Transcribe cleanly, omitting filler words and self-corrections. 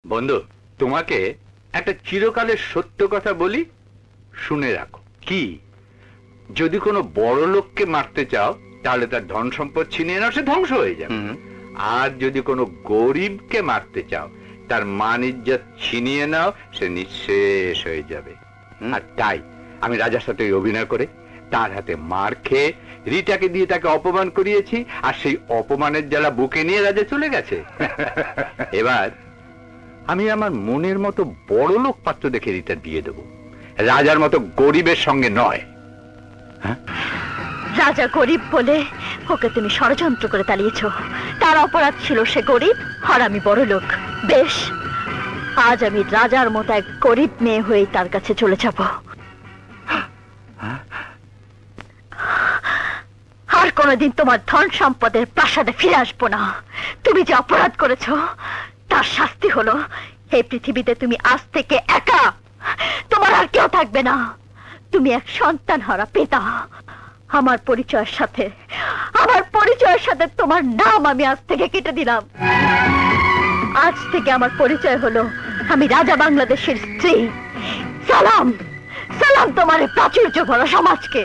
বন্ধু, তোমাকে একটা চিরকালের সত্য কথা বলি, শুনে রাখো। কি? যদি কোনো বড় লোককে মারতে চাও তাহলে তার ধন সম্পদ ছিনিয়ে নাও, সে ধ্বংস হয়ে যাবে। আর যদি কোনো গরিবকে মারতে চাও তার মান ইজ্জত ছিনিয়ে নাও, সে নিঃশেষ হয়ে যাবে। আর তাই আমি রাজার সাথে অভিনয় করে তার হাতে মার খেয়ে রিটাকে দিয়ে তাকে অপমান করিয়েছি, আর সেই অপমানের জ্বালা বুকে নিয়ে রাজা চলে গেছে। এবার আমি আমার মনের মতো বড় লোক পাত্র দেখে রিটার বিয়ে দেব, রাজার মতো গরিবের সঙ্গে নয়। রাজা গরিব বলে ওকে তুমি ষড়যন্ত্র করে তাড়িয়েছ। তার অপরাধ ছিল সে গরিব, আর আমি বড় লোক। বেশ, আজ আমি রাজার মতো এক গরিব মেয়ে হয়ে তার কাছে চলে যাব। আর কোনোদিন তোমার ধন সম্পদের প্রাসাদে ফিরে আসবো না। তুমি যে অপরাধ করেছো তার শাস্তি হলো এই পৃথিবীতে তুমি আজ থেকে একা, তোমার আর কেউ থাকবে না। তুমি এক সন্তান হারা পিতা। আমার পরিচয়ের সাথে তোমার নাম আমি আজ থেকে কেটে দিলাম। আজ থেকে আমার পরিচয় হলো আমি রাজা বাংলাদেশের স্ত্রী। সালাম সালাম তোমার প্রাচুর্য ভরা সমাজকে।